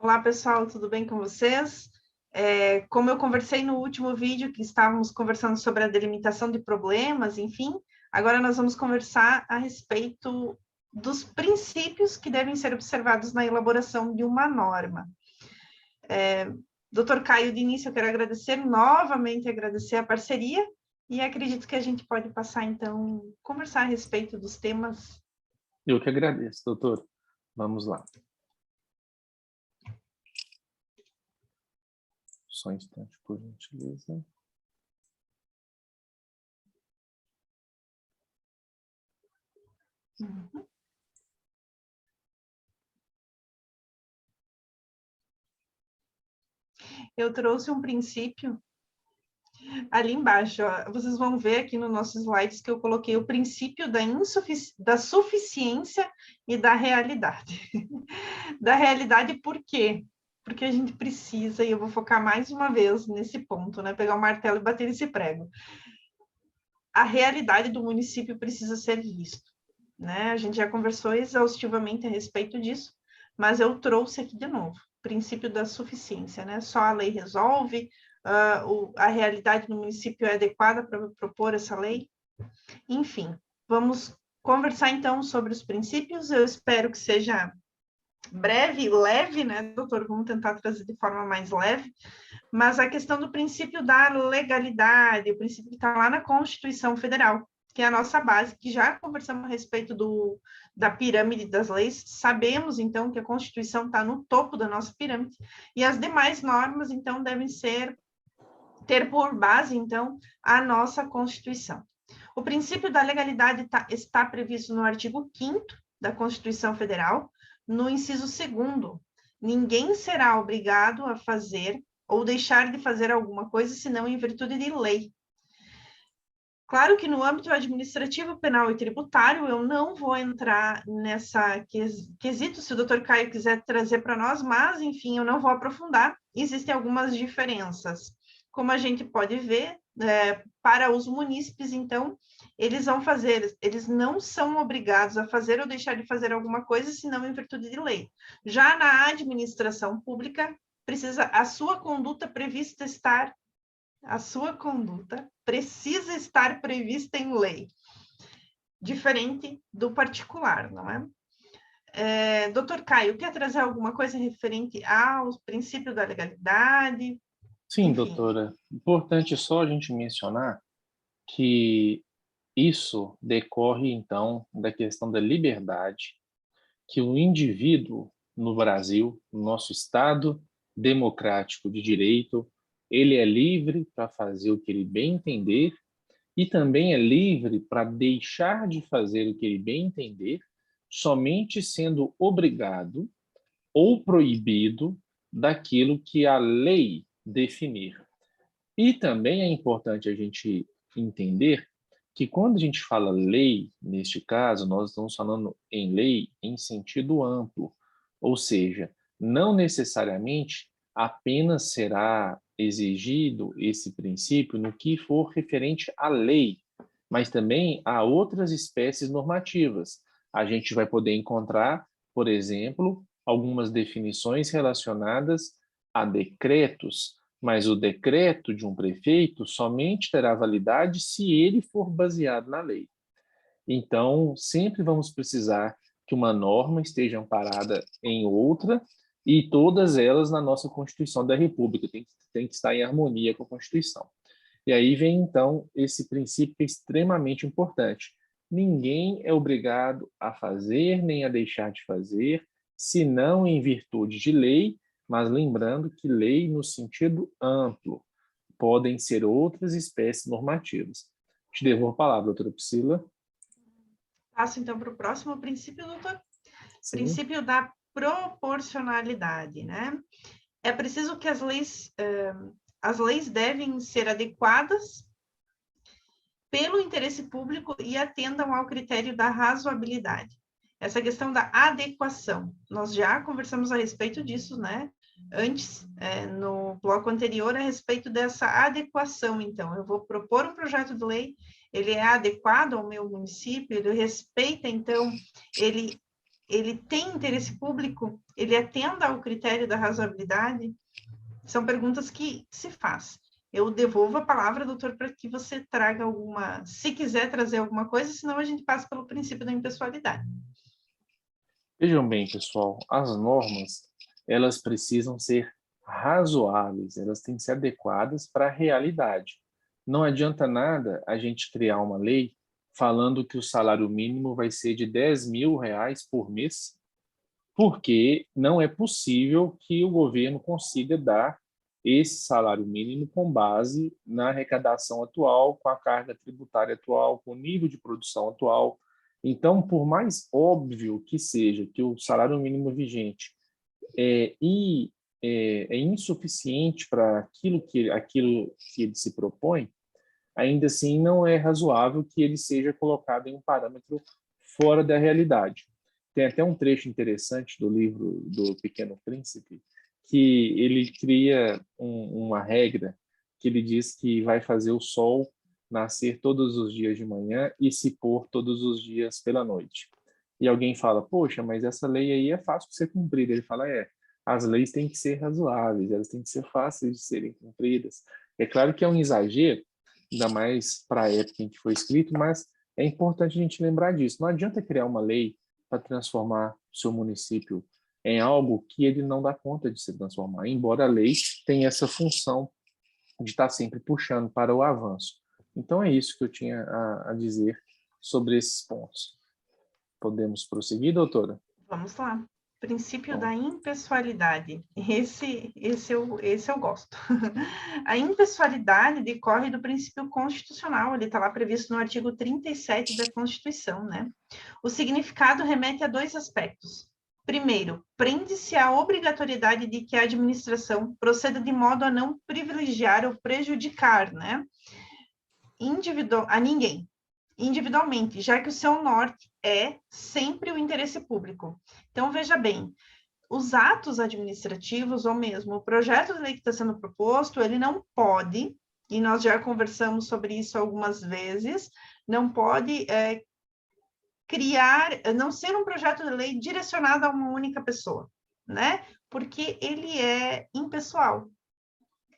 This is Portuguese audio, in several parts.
Olá, pessoal, tudo bem com vocês? Como eu conversei no último vídeo, que estávamos conversando sobre a delimitação de problemas, enfim, agora nós vamos conversar a respeito dos princípios que devem ser observados na elaboração de uma norma. Dr. Caio, de início, eu quero novamente agradecer a parceria e acredito que a gente pode passar, então, conversar a respeito dos temas. Eu que agradeço, doutor. Vamos lá. Só um instante, por gentileza. Uhum. Eu trouxe um princípio ali embaixo, ó, vocês vão ver aqui nos nossos slides que eu coloquei o princípio da suficiência e da realidade. Da realidade por quê? Porque a gente precisa, e eu vou focar mais uma vez nesse ponto, né? Pegar o martelo e bater esse prego. A realidade do município precisa ser visto, né? A gente já conversou exaustivamente a respeito disso, mas eu trouxe aqui de novo, princípio da suficiência, né? Só a lei resolve, a realidade do município é adequada para propor essa lei. Enfim, vamos conversar então sobre os princípios. Eu espero que seja breve e leve, né, doutor? Vamos tentar trazer de forma mais leve. Mas a questão do princípio da legalidade, o princípio que está lá na Constituição Federal, que é a nossa base, que já conversamos a respeito da pirâmide das leis, sabemos, então, que a Constituição está no topo da nossa pirâmide, e as demais normas, então, devem ter por base, então, a nossa Constituição. O princípio da legalidade está previsto no artigo 5º da Constituição Federal, no inciso 2º. Ninguém será obrigado a fazer ou deixar de fazer alguma coisa, senão em virtude de lei. Claro que no âmbito administrativo, penal e tributário, eu não vou entrar nessa quesito, se o doutor Caio quiser trazer para nós, mas, enfim, eu não vou aprofundar. Existem algumas diferenças. Como a gente pode ver, para os munícipes, então, eles não são obrigados a fazer ou deixar de fazer alguma coisa, senão em virtude de lei. Já na administração pública, a sua conduta precisa estar prevista em lei, diferente do particular, não é? Doutor Caio, quer trazer alguma coisa referente ao princípio da legalidade? Sim, Enfim. doutora. Importante só a gente mencionar que isso decorre, então, da questão da liberdade, que o indivíduo no Brasil, no nosso Estado democrático de direito, ele é livre para fazer o que ele bem entender e também é livre para deixar de fazer o que ele bem entender, somente sendo obrigado ou proibido daquilo que a lei definir. E também é importante a gente entender que quando a gente fala lei, neste caso, nós estamos falando em lei em sentido amplo, ou seja, não necessariamente apenas será exigido esse princípio no que for referente à lei, mas também a outras espécies normativas. A gente vai poder encontrar, por exemplo, algumas definições relacionadas a decretos, mas o decreto de um prefeito somente terá validade se ele for baseado na lei. Então, sempre vamos precisar que uma norma esteja amparada em outra e todas elas na nossa Constituição da República, tem que estar em harmonia com a Constituição. E aí vem, então, esse princípio que é extremamente importante. Ninguém é obrigado a fazer nem a deixar de fazer, senão em virtude de lei, mas lembrando que lei no sentido amplo, podem ser outras espécies normativas. Te devolvo a palavra, doutora Priscila. Passo, então, para o próximo princípio, doutor. Sim. Princípio da proporcionalidade, né? É preciso que as leis devem ser adequadas pelo interesse público e atendam ao critério da razoabilidade. Essa questão da adequação, nós já conversamos a respeito disso, né? Antes, no bloco anterior, a respeito dessa adequação. Então, eu vou propor um projeto de lei, ele é adequado ao meu município, ele respeita, então, ele ele tem interesse público? Ele atenda ao critério da razoabilidade? São perguntas que se faz. Eu devolvo a palavra, doutor, para que você traga alguma, se quiser trazer alguma coisa, senão a gente passa pelo princípio da impessoalidade. Vejam bem, pessoal, as normas, elas precisam ser razoáveis, elas têm que ser adequadas para a realidade. Não adianta nada a gente criar uma lei falando que o salário mínimo vai ser de R$ 10.000 por mês, porque não é possível que o governo consiga dar esse salário mínimo com base na arrecadação atual, com a carga tributária atual, com o nível de produção atual. Então, por mais óbvio que seja que o salário mínimo vigente é insuficiente para aquilo que ele se propõe, ainda assim não é razoável que ele seja colocado em um parâmetro fora da realidade. Tem até um trecho interessante do livro do Pequeno Príncipe, que ele cria uma regra que ele diz que vai fazer o sol nascer todos os dias de manhã e se pôr todos os dias pela noite. E alguém fala, poxa, mas essa lei aí é fácil de ser cumprida. Ele fala, as leis têm que ser razoáveis, elas têm que ser fáceis de serem cumpridas. É claro que é um exagero, ainda mais para a época em que foi escrito, mas é importante a gente lembrar disso. Não adianta criar uma lei para transformar o seu município em algo que ele não dá conta de se transformar, embora a lei tenha essa função de estar sempre puxando para o avanço. Então é isso que eu tinha a dizer sobre esses pontos. Podemos prosseguir, doutora? Vamos lá. Princípio Então, da impessoalidade. Esse eu gosto. A impessoalidade decorre do princípio constitucional, ele está lá previsto no artigo 37 da Constituição, né? O significado remete a dois aspectos. Primeiro, prende-se à obrigatoriedade de que a administração proceda de modo a não privilegiar ou prejudicar, né? A ninguém, individualmente, já que o seu norte é sempre o interesse público. Então, veja bem, os atos administrativos, ou mesmo o projeto de lei que está sendo proposto, ele não pode, e nós já conversamos sobre isso algumas vezes, não pode não ser um projeto de lei direcionado a uma única pessoa, né? Porque ele é impessoal.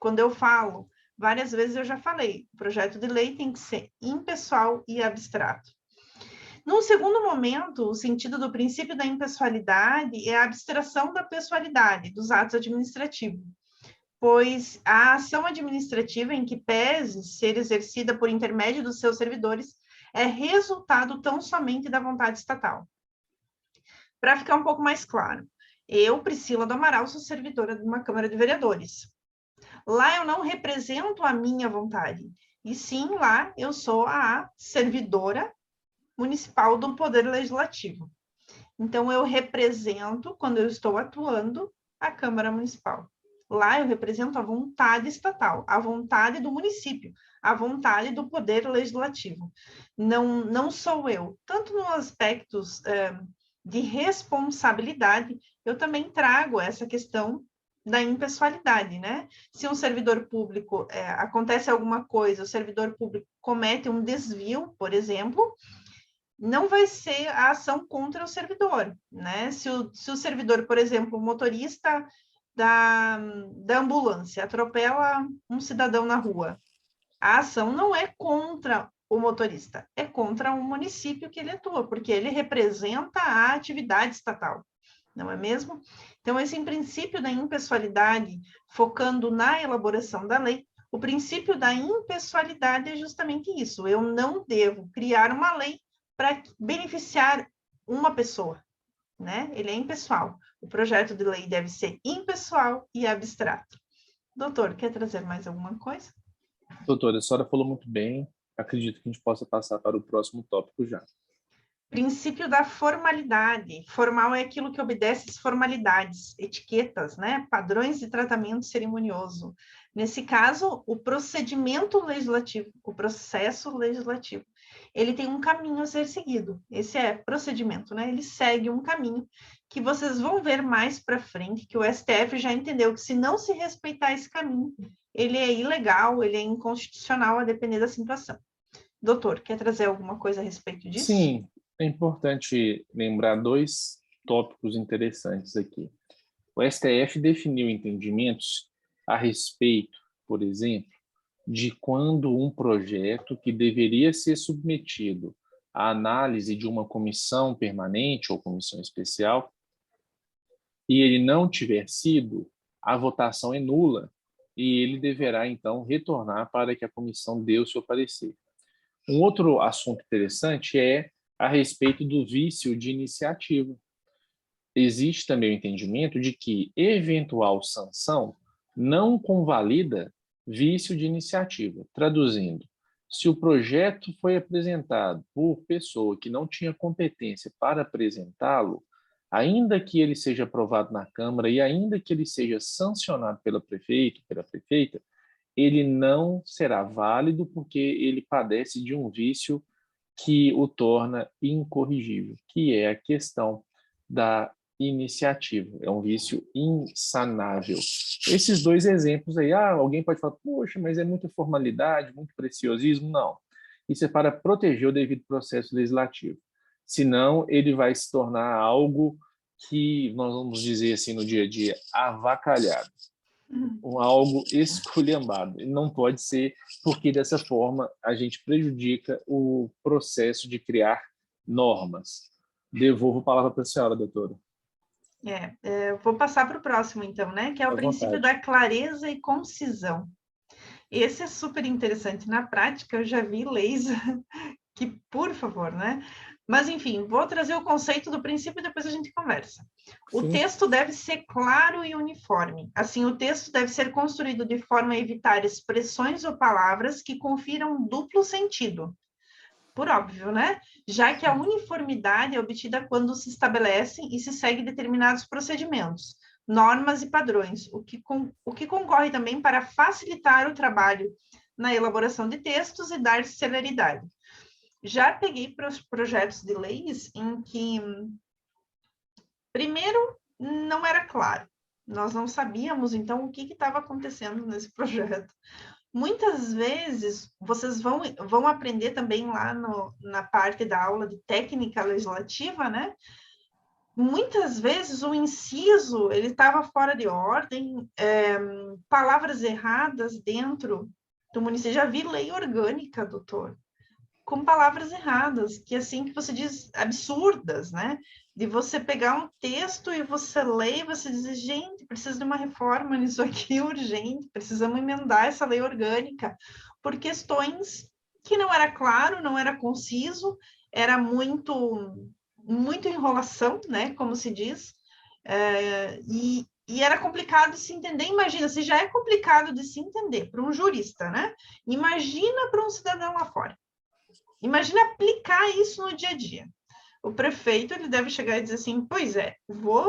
Quando eu falo, várias vezes eu já falei, o projeto de lei tem que ser impessoal e abstrato. Num segundo momento, o sentido do princípio da impessoalidade é a abstração da pessoalidade dos atos administrativos, pois a ação administrativa em que pese ser exercida por intermédio dos seus servidores é resultado tão somente da vontade estatal. Para ficar um pouco mais claro, eu, Priscila do Amaral, sou servidora de uma Câmara de Vereadores. Lá eu não represento a minha vontade, e sim lá eu sou a servidora municipal do Poder Legislativo. Então, eu represento, quando eu estou atuando, a Câmara Municipal. Lá eu represento a vontade estatal, a vontade do município, a vontade do Poder Legislativo. Não sou eu. Tanto nos aspectos de responsabilidade, eu também trago essa questão da impessoalidade, né? Se um servidor público acontece alguma coisa, o servidor público comete um desvio, por exemplo, não vai ser a ação contra o servidor, né? Se o servidor, por exemplo, o motorista da ambulância atropela um cidadão na rua, a ação não é contra o motorista, é contra o município que ele atua, porque ele representa a atividade estatal, não é mesmo? Então, esse princípio da impessoalidade, focando na elaboração da lei, o princípio da impessoalidade é justamente isso, eu não devo criar uma lei para beneficiar uma pessoa, né? Ele é impessoal. O projeto de lei deve ser impessoal e abstrato. Doutor, quer trazer mais alguma coisa? doutora, a senhora falou muito bem. Acredito que a gente possa passar para o próximo tópico já. Princípio da formalidade. Formal é aquilo que obedece às formalidades, etiquetas, né? Padrões de tratamento cerimonioso. Nesse caso, o procedimento legislativo, o processo legislativo, ele tem um caminho a ser seguido. Esse é procedimento, né? Ele segue um caminho que vocês vão ver mais para frente, que o STF já entendeu que se não se respeitar esse caminho, ele é ilegal, ele é inconstitucional, a depender da situação. Doutor, quer trazer alguma coisa a respeito disso? Sim, é importante lembrar dois tópicos interessantes aqui. O STF definiu entendimentos a respeito, por exemplo, de quando um projeto que deveria ser submetido à análise de uma comissão permanente ou comissão especial e ele não tiver sido, a votação é nula e ele deverá, então, retornar para que a comissão dê o seu parecer. Um outro assunto interessante é a respeito do vício de iniciativa. Existe também o entendimento de que eventual sanção não convalida vício de iniciativa. Traduzindo, se o projeto foi apresentado por pessoa que não tinha competência para apresentá-lo, ainda que ele seja aprovado na Câmara e ainda que ele seja sancionado pelo prefeito, pela prefeita, ele não será válido porque ele padece de um vício que o torna incorrigível, que é a questão da iniciativa. É um vício insanável. Esses dois exemplos aí, alguém pode falar, poxa, mas é muita formalidade, muito preciosismo. Não. Isso é para proteger o devido processo legislativo. Senão, ele vai se tornar algo que nós vamos dizer assim no dia a dia, avacalhado. Algo esculhambado. Não pode ser, porque dessa forma a gente prejudica o processo de criar normas. Devolvo a palavra para a senhora, doutora. Eu vou passar para o próximo, então, né? Que é o princípio da clareza e concisão. Esse é super interessante. Na prática, eu já vi leis que, por favor, né? Mas, enfim, vou trazer o conceito do princípio e depois a gente conversa. O Sim. texto deve ser claro e uniforme. Assim, o texto deve ser construído de forma a evitar expressões ou palavras que confiram duplo sentido. Por óbvio, né? Já que a uniformidade é obtida quando se estabelecem e se seguem determinados procedimentos, normas e padrões, o que concorre também para facilitar o trabalho na elaboração de textos e dar celeridade. Já peguei projetos de leis em que, primeiro, não era claro. Nós não sabíamos, então, o que estava acontecendo nesse projeto. Muitas vezes, vocês vão aprender também lá na parte da aula de técnica legislativa, né? Muitas vezes o inciso, ele estava fora de ordem, palavras erradas dentro do município. Já vi lei orgânica, doutor, com palavras erradas, que assim que você diz absurdas, né? De você pegar um texto e você lê e você diz, gente, precisa de uma reforma nisso aqui urgente, precisamos emendar essa lei orgânica, por questões que não era claro, não era conciso, era muito enrolação, né? Como se diz, e era complicado de se entender. Imagina, se já é complicado de se entender para um jurista, né? Imagina para um cidadão lá fora. Imagina aplicar isso no dia a dia. O prefeito, ele deve chegar e dizer assim, pois é, vou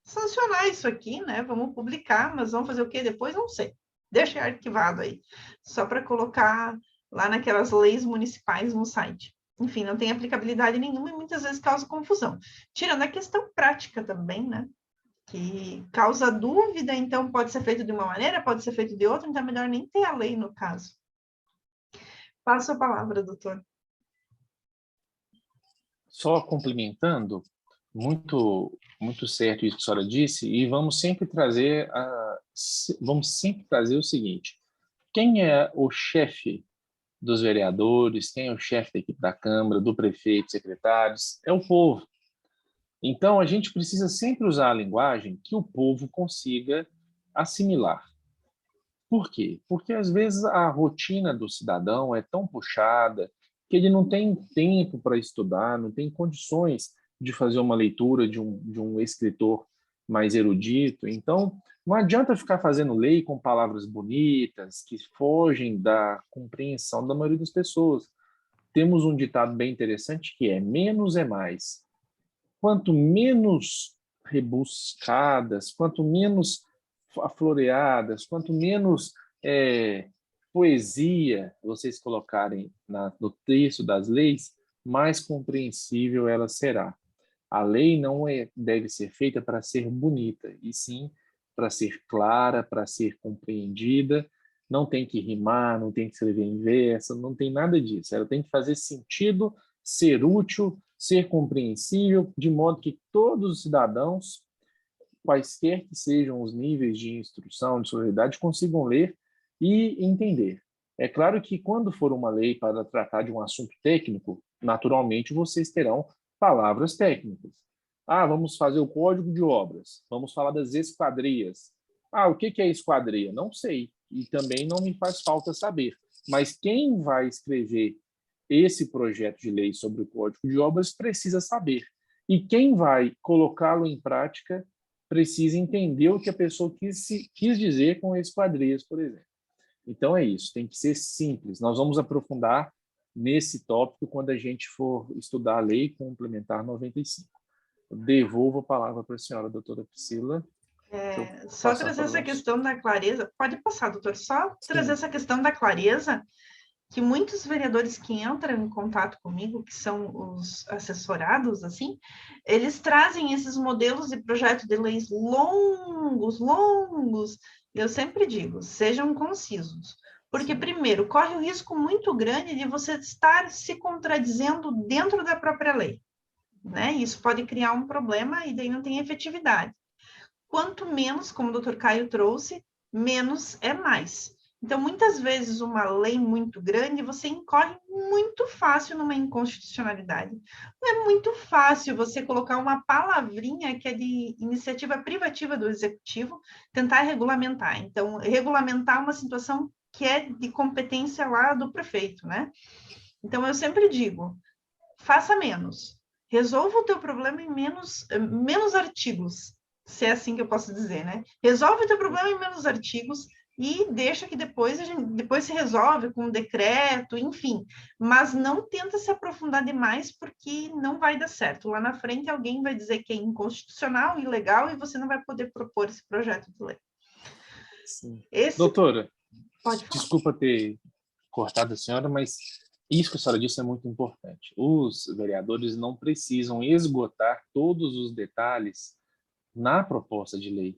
sancionar isso aqui, né? Vamos publicar, mas vamos fazer o quê depois? Não sei. Deixa arquivado aí, só para colocar lá naquelas leis municipais no site. Enfim, não tem aplicabilidade nenhuma e muitas vezes causa confusão. Tirando a questão prática também, né? Que causa dúvida, então pode ser feito de uma maneira, pode ser feito de outra, então é melhor nem ter a lei no caso. Passo a palavra, doutor. Só complementando, muito certo isso que a senhora disse, e vamos sempre trazer o seguinte: quem é o chefe dos vereadores, quem é o chefe da equipe da Câmara, do prefeito, secretários? É o povo. Então, a gente precisa sempre usar a linguagem que o povo consiga assimilar. Por quê? Porque, às vezes, a rotina do cidadão é tão puxada que ele não tem tempo para estudar, não tem condições de fazer uma leitura de um escritor mais erudito. Então, não adianta ficar fazendo lei com palavras bonitas que fogem da compreensão da maioria das pessoas. Temos um ditado bem interessante que é: menos é mais. Quanto menos rebuscadas, quanto menos afloreadas, quanto menos poesia vocês colocarem no texto das leis, mais compreensível ela será. A lei não deve ser feita para ser bonita, e sim para ser clara, para ser compreendida. Não tem que rimar, não tem que escrever em verso, não tem nada disso. Ela tem que fazer sentido, ser útil, ser compreensível, de modo que todos os cidadãos, quaisquer que sejam os níveis de instrução, de escolaridade, consigam ler e entender. É claro que quando for uma lei para tratar de um assunto técnico, naturalmente vocês terão palavras técnicas. Ah, vamos fazer o código de obras, vamos falar das esquadrias. Ah, o que é esquadria? Não sei, e também não me faz falta saber. Mas quem vai escrever esse projeto de lei sobre o código de obras precisa saber. E quem vai colocá-lo em prática precisa entender o que a pessoa quis dizer com esquadrias, por exemplo. Então é isso, tem que ser simples. Nós vamos aprofundar nesse tópico quando a gente for estudar a Lei Complementar 95. Eu devolvo a palavra para a senhora, doutora Priscila. Só trazer essa questão da clareza. Pode passar, doutor. Só trazer essa questão da clareza, que muitos vereadores que entram em contato comigo, que são os assessorados, assim, eles trazem esses modelos de projeto de leis longos. Eu sempre digo, sejam concisos. Porque, primeiro, corre o risco muito grande de você estar se contradizendo dentro da própria lei, né? Isso pode criar um problema e daí não tem efetividade. Quanto menos, como o doutor Caio trouxe, menos é mais. Então, muitas vezes, uma lei muito grande, você incorre muito fácil numa inconstitucionalidade. Não é muito fácil você colocar uma palavrinha que é de iniciativa privativa do executivo, tentar regulamentar. Então, regulamentar uma situação que é de competência lá do prefeito, né? Então, eu sempre digo, faça menos. Resolva o teu problema em menos artigos, se é assim que eu posso dizer, né? Resolve o teu problema em menos artigos e deixa que depois depois se resolve com um decreto, enfim. Mas não tenta se aprofundar demais, porque não vai dar certo. Lá na frente alguém vai dizer que é inconstitucional, ilegal, e você não vai poder propor esse projeto de lei. Sim. Doutora, desculpa ter cortado a senhora, mas isso que a senhora disse é muito importante. Os vereadores não precisam esgotar todos os detalhes na proposta de lei.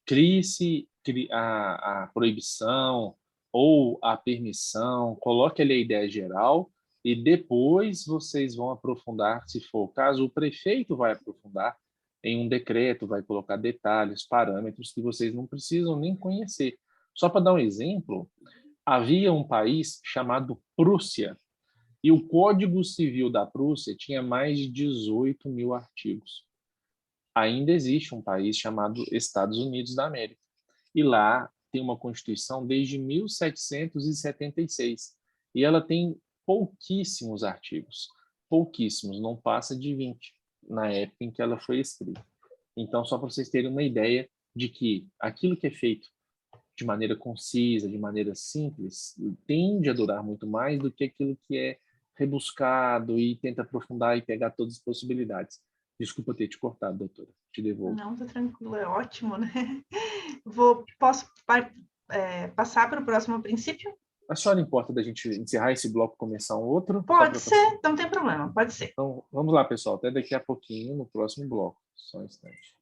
Crie-se a proibição ou a permissão, coloque ali a ideia geral e depois vocês vão aprofundar, se for o caso, o prefeito vai aprofundar em um decreto, vai colocar detalhes, parâmetros que vocês não precisam nem conhecer. Só para dar um exemplo, havia um país chamado Prússia, e o Código Civil da Prússia tinha mais de 18 mil artigos. Ainda existe um país chamado Estados Unidos da América. E lá tem uma Constituição desde 1776. E ela tem pouquíssimos artigos. Pouquíssimos, não passa de 20 na época em que ela foi escrita. Então, só para vocês terem uma ideia de que aquilo que é feito de maneira concisa, de maneira simples, tende a durar muito mais do que aquilo que é rebuscado e tenta aprofundar e pegar todas as possibilidades. Desculpa ter te cortado, doutora. Te devolvo. Não, tá tranquilo, é ótimo, né? Posso passar para o próximo princípio? A senhora importa da gente encerrar esse bloco e começar um outro? Pode ser, não tem problema, pode ser. Então, vamos lá, pessoal. Até daqui a pouquinho, no próximo bloco. Só um instante.